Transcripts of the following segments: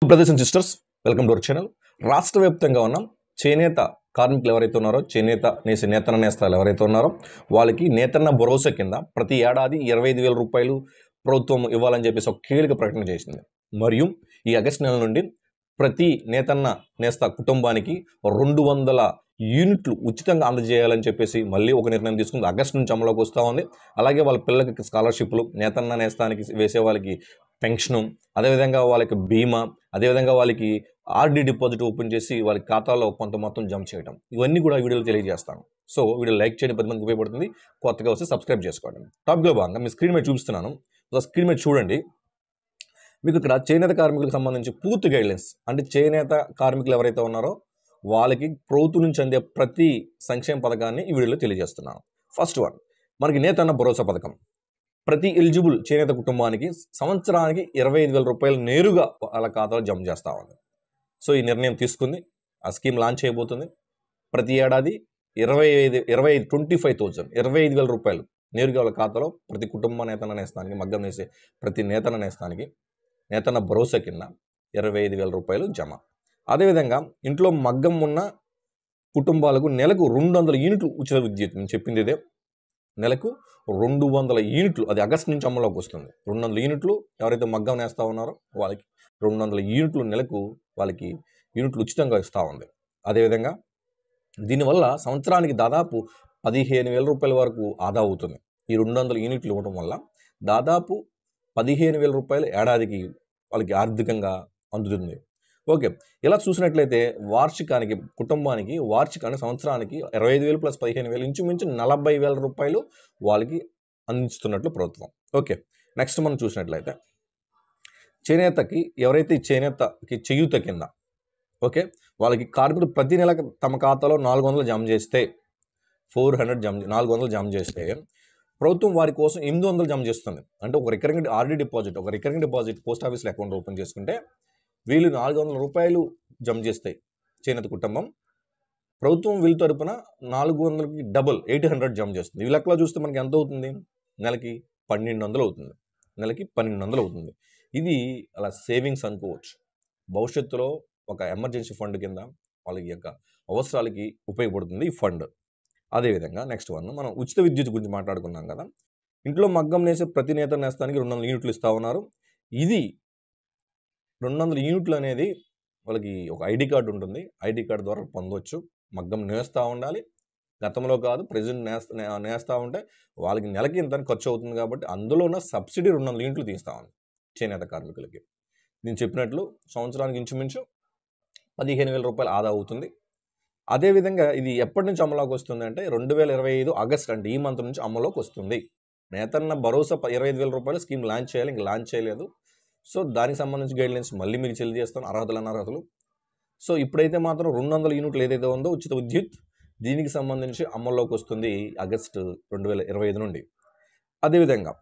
Brothers and sisters, welcome to our channel. రాష్ట్ర వ్యాప్తంగా ఉన్న చేనేత కార్మికులు ఎవరైతే ఉన్నారో, నేతన్న నేస్తాలు ఎవరైతే ఉన్నారో వాళ్ళకి నేతన్న భరోసా కింద ప్రతి ఏడాది 25,000 రూపాయలు ప్రభుత్వం ఇవ్వాలని చెప్పేసి ఒక కీలక ప్రకటన చేసింది. మరియు ఈ ఆగస్టు నెల నుండి ప్రతి నేతన్న నేస్త కుటుంబానికి 200 యూనిట్లు ఉచితంగా అందజేయాలని చెప్పేసి మళ్ళీ ఒక నిర్ణయం తీసుకుంది. ఆగస్టు నుంచి అమలులోకి వస్తూ ఉంది. అలాగే వాళ్ళ పిల్లలకి స్కాలర్షిప్లు, నేతన్న నేస్తానికి వేసే వాళ్ళకి పెన్షను, అదేవిధంగా వాళ్ళకి బీమా, అదేవిధంగా వాళ్ళకి ఆర్డీ డిపాజిట్ ఓపెన్ చేసి వాళ్ళకి ఖాతాలో కొంత మొత్తం జమ చేయడం, ఇవన్నీ కూడా వీడియోలో తెలియజేస్తాను. సో వీడియో లైక్ చేయండి, 10 మందికి ఉపయోగపడుతుంది. కొత్తగా వస్తే సబ్స్క్రైబ్ చేసుకోండి. టాపిక్లో భాగంగా మీ స్క్రీన్ మీద చూపిస్తున్నాను. స్క్రీన్ మీద చూడండి. మీకు ఇక్కడ చేనేత కార్మికులకు సంబంధించి పూర్తి గైడ్లైన్స్, అంటే చేనేత కార్మికులు ఎవరైతే ఉన్నారో వాళ్ళకి ప్రభుత్వం నుంచి అందే ప్రతి సంక్షేమ పథకాన్ని ఈ వీడియోలో తెలియజేస్తున్నాను. ఫస్ట్ వన్, మనకి నేతన్న భరోసా పథకం. ప్రతి ఎలిజిబుల్ చేనేత కుటుంబానికి సంవత్సరానికి 25,000 రూపాయలు నేరుగా వాళ్ళ ఖాతాలో జమ చేస్తూ ఉంది. సో ఈ నిర్ణయం తీసుకుంది, ఆ స్కీమ్ లాంచ్ చేయబోతుంది. ప్రతి ఏడాది 25,000 రూపాయలు నేరుగా వాళ్ళ ఖాతాలో ప్రతి కుటుంబ నేతన్న నేస్తానికి, మగ్గం వేసే ప్రతి నేతన్న నేస్తానికి నేతన్న భరోసా కింద 25,000 రూపాయలు జమ. అదేవిధంగా ఇంట్లో మగ్గం ఉన్న కుటుంబాలకు నెలకు 200 యూనిట్లు ఉచిత విద్యుత్. నేను చెప్పింది ఇదే, నెలకు 200 యూనిట్లు. అది ఆగస్టు నుంచి అమల్లోకి వస్తుంది. 200 యూనిట్లు ఎవరైతే మగ్గం నేస్తూ ఉన్నారో వాళ్ళకి 200 యూనిట్లు నెలకు వాళ్ళకి యూనిట్లు ఉచితంగా ఇస్తూ ఉంది. అదేవిధంగా దీనివల్ల సంవత్సరానికి దాదాపు 15,000 రూపాయల వరకు ఆదా అవుతుంది. ఈ 200 యూనిట్లు ఇవ్వడం వల్ల దాదాపు 15,000 రూపాయలు ఏడాదికి వాళ్ళకి ఆర్థికంగా అందుతుంది. ఓకే, ఇలా చూసినట్లయితే కుటుంబానికి సంవత్సరానికి 25,000 ప్లస్ 15,000 ఇంచుమించు 40,000 రూపాయలు వాళ్ళకి అందిస్తున్నట్లు ప్రభుత్వం. ఓకే, నెక్స్ట్ మనం చూసినట్లయితే చేనేతకి ఎవరైతే చేనేతకి చేయూత కింద, ఓకే, వాళ్ళకి కార్మికులు ప్రతి నెల తమ ఖాతాలో 400 జమ చేస్తే 400 జమ చేస్తే ప్రభుత్వం వారి కోసం 800 జమ చేస్తుంది. అంటే ఒక రికరింగ్ ఆర్డీ డిపాజిట్, పోస్ట్ ఆఫీస్లో అకౌంట్ ఓపెన్ చేసుకుంటే వీళ్ళు 400 రూపాయలు జమ చేస్తాయి చేనేత కుటుంబం. ప్రభుత్వం వీళ్ళ తరపున 400కి డబుల్ 800 జమ చేస్తుంది. ఈ లెక్కలో చూస్తే మనకి ఎంత అవుతుంది? నెలకి 1,200 అవుతుంది. ఇది అలా సేవింగ్స్ అనుకోవచ్చు. భవిష్యత్తులో ఒక ఎమర్జెన్సీ ఫండ్ కింద వాళ్ళకి యొక్క అవసరాలకి ఉపయోగపడుతుంది ఈ ఫండ్. అదేవిధంగా నెక్స్ట్ వన్, మనం ఉచిత విద్యుత్ గురించి మాట్లాడుకున్నాం కదా. ఇంట్లో మగ్గం నేసే ప్రతి నేత నేస్తానికి 200 యూనిట్లు ఇస్తూ ఉన్నారు. ఇది 200 యూనిట్లు అనేది వాళ్ళకి ఒక ఐడి కార్డు ఉంటుంది. ఐడి కార్డు ద్వారా పొందవచ్చు. మగ్గం నేస్తూ ఉండాలి, గతంలో కాదు, ప్రెజెంట్ నేస్తూ ఉంటే వాళ్ళకి నెలకి ఇంత ఖర్చు అవుతుంది. కాబట్టి అందులోన సబ్సిడీ 200 యూనిట్లు తీస్తూ ఉంది చేనేత కార్మికులకి. నేను చెప్పినట్లు సంవత్సరానికి ఇంచుమించు 15,000 రూపాయలు ఆదా అవుతుంది. అదేవిధంగా ఇది ఎప్పటి నుంచి అమలులోకి వస్తుంది అంటే 2025 ఆగస్ట్, అంటే ఈ మంత్ నుంచి అమలులోకి వస్తుంది. నేతన్న భరోసా 25,000 రూపాయలు స్కీమ్ లాంచ్ చేయాలి, ఇంకా లాంచ్ చేయలేదు. సో దానికి సంబంధించి గైడ్లైన్స్ మళ్ళీ మీకు తెలియజేస్తాను, అర్హతలు. సో ఇప్పుడైతే మాత్రం 200 యూనిట్లు ఏదైతే ఉందో ఉచిత విద్యుత్, దీనికి సంబంధించి అమల్లోకి వస్తుంది ఆగస్టు 2025 నుండి. అదేవిధంగా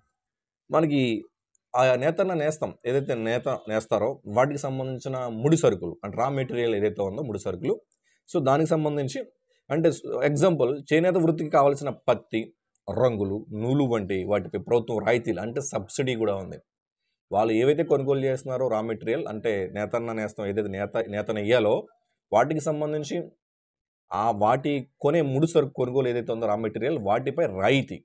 మనకి ఆ నేతన్న నేస్తం ఏదైతే నేస్తారో వాటికి సంబంధించిన ముడి సరుకులు, అంటే రా మెటీరియల్ ఏదైతే ఉందో ముడి సరుకులు, సో దానికి సంబంధించి అంటే ఎగ్జాంపుల్ చేనేత వృత్తికి కావాల్సిన పత్తి, రంగులు, నూలు వంటి వాటిపై ప్రభుత్వం రాయితీలు, అంటే సబ్సిడీ కూడా ఉంది. వాళ్ళు ఏవైతే కొనుగోలు చేస్తున్నారో రా మెటీరియల్, అంటే నేతన్న నేస్తం ఏదైతే నేత నెయ్యాలో వాటికి సంబంధించి వాటి కొనే ముడి సరుకు కొనుగోలు ఏదైతే ఉందో రా మెటీరియల్, వాటిపై రాయితీ.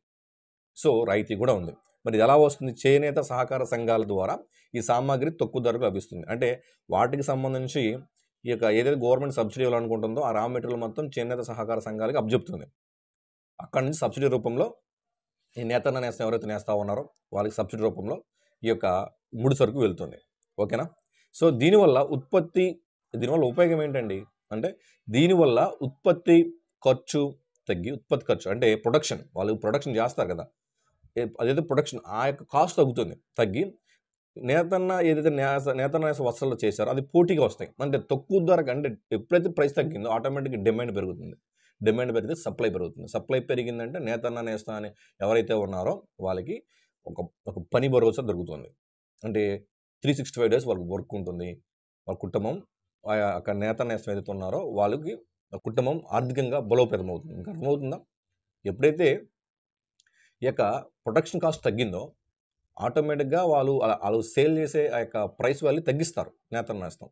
సో రాయితీ కూడా ఉంది. మరి ఇది ఎలా వస్తుంది? చేనేత సహకార సంఘాల ద్వారా ఈ సామాగ్రి తక్కువ ధరకు లభిస్తుంది. అంటే వాటికి సంబంధించి ఈ యొక్క ఏదైతే గవర్నమెంట్ సబ్సిడీ ఇవ్వాలనుకుంటుందో ఆ రా మెటీరియల్ మొత్తం చేనేత సహకార సంఘాలకి అప్పచెప్తుంది. అక్కడి నుంచి సబ్సిడీ రూపంలో ఈ నేతన్న నేస్తం ఎవరైతే నేస్తా ఉన్నారో వాళ్ళకి సబ్సిడీ రూపంలో ఈ యొక్క ముడి సరుకు వెళ్తుంది. ఓకేనా? సో దీనివల్ల ఉపయోగం ఏంటండి అంటే దీనివల్ల ఉత్పత్తి ఖర్చు తగ్గి, అంటే వాళ్ళు ప్రొడక్షన్ చేస్తారు కదా, అదైతే ప్రొడక్షన్ ఆ యొక్క కాస్ట్ తగ్గి నేతన్న నేస వస్త్రాలు చేశారో అది పోటీగా వస్తాయి. అంటే తక్కువ ధరకు, అంటే ఎప్పుడైతే ప్రైస్ తగ్గిందో ఆటోమేటిక్గా డిమాండ్ పెరుగుతుంది. డిమాండ్ పెరిగితే సప్లై పెరుగుతుంది. సప్లై పెరిగిందంటే నేతన్న నేస్తా అని ఎవరైతే ఉన్నారో వాళ్ళకి ఒక పని భరోసా దొరుకుతుంది. అంటే 365 డేస్ వాళ్ళకి వర్క్ ఉంటుంది. వాళ్ళ కుటుంబం అక్కడ నేతన్న నేస్తం ఏదైతే ఉన్నారో వాళ్ళకి కుటుంబం ఆర్థికంగా బలోపేతం అవుతుంది. ఇంకా అర్థమవుతుందా? ఎప్పుడైతే ఈ యొక్క ప్రొడక్షన్ కాస్ట్ తగ్గిందో ఆటోమేటిక్‌గా వాళ్ళు సేల్ చేసే ఆ యొక్క ప్రైస్ వాల్యూ తగ్గిస్తారు. నేతన్న నేస్తం.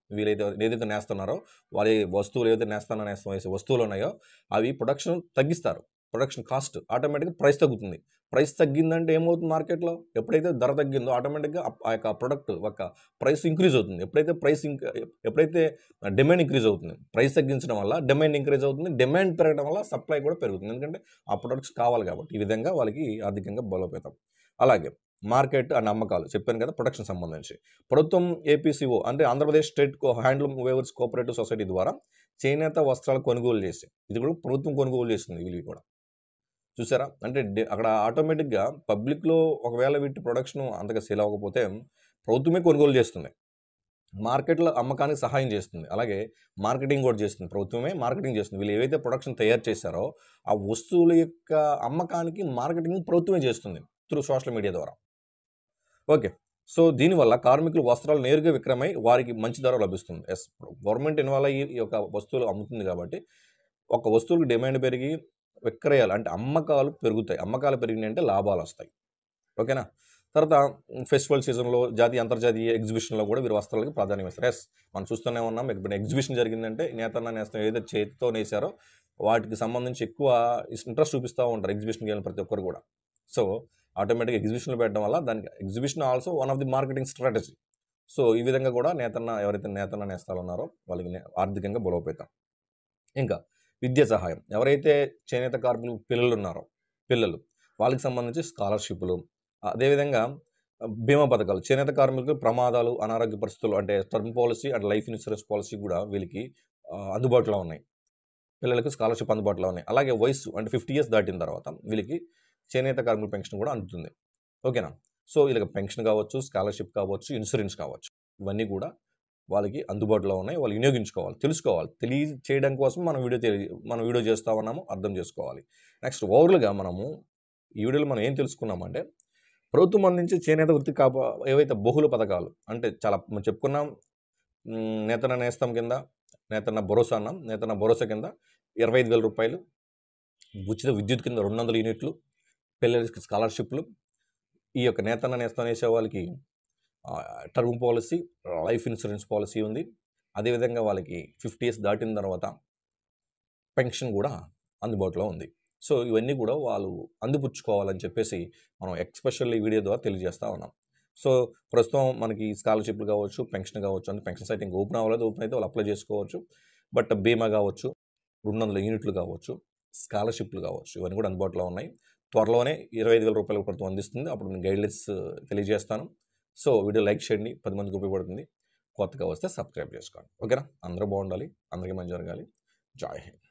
ఏదైతే నేస్తున్నారో వాళ్ళ వస్తువులు ఏదైతే నేస్తం వేసే వస్తువులు ఉన్నాయో అవి ప్రొడక్షన్ తగ్గిస్తారు. ప్రొడక్షన్ కాస్ట్ ఆటోమేటిక్‌గా ప్రైస్ తగ్గుతుంది. ప్రైస్ తగ్గిందంటే ఏమవుతుంది మార్కెట్‌లో? ఎప్పుడైతే ధర తగ్గిందో ఆటోమేటిక్‌గా ఆ యొక్క ప్రొడక్ట్ యొక్క ప్రైస్ ఇంక్రీజ్ అవుతుంది. ఎప్పుడైతే డిమాండ్ ఇంక్రీజ్ అవుతుంది. ప్రైస్ తగ్గించడం వల్ల డిమాండ్ ఇంక్రీజ్ అవుతుంది. డిమాండ్ పెరగడం వల్ల సప్లై కూడా పెరుగుతుంది. ఎందుకంటే ఆ ప్రొడక్ట్స్ కావాలి కాబట్టి. ఈ విధంగా వాళ్ళకి ఆర్థికంగా బలోపేతం. అలాగే మార్కెట్ అండ్ అమ్మకాలు చెప్పాను కదా ప్రొడక్షన్ సంబంధించి. ప్రభుత్వం ఏపీసీఓ అంటే Andhra Pradesh state handloom weavers cooperative society ద్వారా చేనేత వస్త్రాలు కొనుగోలు చేసి ఇది కూడా ప్రభుత్వం కొనుగోలు చేస్తుంది వీళ్ళు కూడా. చూసారా? అంటే అక్కడ ఆటోమేటిక్‌గా పబ్లిక్‌లో ఒకవేళ వీటి ప్రొడక్షన్ అంతగా సేల్ అవ్వకపోతే ప్రభుత్వమే కొనుగోలు చేస్తుంది. మార్కెట్‌లో అమ్మకానికి సహాయం చేస్తుంది. అలాగే మార్కెటింగ్ కూడా చేస్తుంది. ప్రభుత్వమే మార్కెటింగ్ చేస్తుంది. వీళ్ళు ఏవైతే ప్రొడక్షన్ తయారు చేశారో ఆ వస్తువుల యొక్క అమ్మకానికి మార్కెటింగ్ ప్రభుత్వమే చేస్తుంది. త్రూ సోషల్ మీడియా ద్వారా. ఓకే. సో, దీనివల్ల కార్మికులు వస్త్రాలు నేరుగా విక్రయమై వారికి మంచి ధర లభిస్తుంది. గవర్నమెంట్ ఇన్వాల్వ్ అయ్యి ఈ యొక్క వస్తువులు అమ్ముతుంది కాబట్టి, ఒక వస్తువులకు డిమాండ్ పెరిగి విక్రయాలు అంటే అమ్మకాలు పెరుగుతాయి. అమ్మకాలు పెరిగినాయంటే లాభాలొస్తాయి. ఓకేనా? తర్వాత ఫెస్టివల్ సీజన్‌లో జాతీయ, అంతర్జాతీయ ఎగ్జిబిషన్‌లో కూడా వీరు వస్త్రాలకి ప్రాధాన్యం ఇస్తారు. మనం చూస్తూనే ఉన్నాం. ఇప్పుడు ఎగ్జిబిషన్ జరిగిందంటే నేతన్న నేస్తం ఏదైతే చేతితో నేసారో వాటికి సంబంధించి ఎక్కువ ఇంట్రెస్ట్ చూపిస్తా ఉంటారు ఎగ్జిబిషన్‌కి వెళ్ళిన ప్రతి ఒక్కరు కూడా. సో, ఆటోమేటిక్‌గా ఎగ్జిబిషన్‌లో పెట్టడం వల్ల దానికి exhibition also one of the marketing strategy. So, ఈ విధంగా కూడా ఎవరైతే నేతన్న నేస్తాలు ఉన్నారో వాళ్ళకి ఆర్థికంగా బలోపేతం. ఇంకా విద్యా సహాయం. ఎవరైతే చేనేత కార్మికులు పిల్లలు వాళ్ళకి సంబంధించి స్కాలర్‌షిప్‌లు, అదేవిధంగా బీమా పథకాలు. చేనేత కార్మికులకు ప్రమాదాలు, అనారోగ్య పరిస్థితులు అంటే term policy and life insurance policy కూడా వీళ్ళకి అందుబాటులో ఉన్నాయి. పిల్లలకి స్కాలర్‌షిప్ అందుబాటులో ఉన్నాయి. అలాగే వయస్సు అంటే 50 ఇయర్స్ దాటిన తర్వాత వీళ్ళకి చేనేత కార్మికుల పెన్షన్ కూడా అందుతుంది. ఓకేనా? సో, వీళ్ళకి పెన్షన్ కావచ్చు, స్కాలర్‌షిప్ కావచ్చు, ఇన్సూరెన్స్ కావచ్చు. ఇవన్నీ కూడా వాళ్ళకి అందుబాటులో ఉన్నాయి. వాళ్ళు వినియోగించుకోవాలి, తెలుసుకోవాలి. తెలియచేయడం కోసం మనం వీడియో చేస్తా ఉన్నాము. అర్థం చేసుకోవాలి. నెక్స్ట్ ఓవరాల్‌గా ఈ వీడియోలో మనం ఏం తెలుసుకున్నామంటే, ప్రభుత్వం అందించే చేనేత వృత్తి ఏవైతే బహుళ పథకాలు అంటే చాలా మనం చెప్పుకున్నాం. నేతన్న నేస్తం కింద, నేతన్న భరోసా అన్నాం. నేతన్న భరోసా కింద రూ. 25,000 ఉచిత విద్యుత్ కింద 200 యూనిట్లు, పిల్లలకి స్కాలర్‌షిప్‌లు, ఈ యొక్క నేతన్న నేస్తం వేసే వాళ్ళకి term policy, life insurance policy ఉంది. అదేవిధంగా వాళ్ళకి 50 ఇయర్స్ దాటిన తర్వాత పెన్షన్ కూడా అందుబాటులో ఉంది. సో, ఇవన్నీ కూడా వాళ్ళు అందిపుచ్చుకోవాలని చెప్పేసి మనం ఎస్పెషల్లీ వీడియో ద్వారా తెలియజేస్తా ఉన్నాం. సో, ప్రస్తుతం మనకి స్కాలర్‌షిప్‌లు కావచ్చు, పెన్షన్ కావచ్చు. అంటే పెన్షన్ సైట్ ఇంకా ఓపెన్ అవ్వలేదు. ఓపెన్ అయితే వాళ్ళు అప్లై చేసుకోవచ్చు. బట్ బీమా కావచ్చు, 200 యూనిట్లు కావచ్చు, స్కాలర్‌షిప్‌లు కావచ్చు. ఇవన్నీ కూడా అందుబాటులో ఉన్నాయి. త్వరలోనే రూ. 25,000 ప్రభుత్వం అందిస్తుంది. అప్పుడు నేను గైడ్‌లైన్స్ తెలియజేస్తాను. సో, వీడియో లైక్ చేయండి. 10 మందికి ఉపయోగపడుతుంది. కొత్తగా వస్తే సబ్స్క్రైబ్ చేసుకోండి. ఓకేనా? అందరూ బాగుండాలి. అందరికీ మంచి జరగాలి. జై హింద్.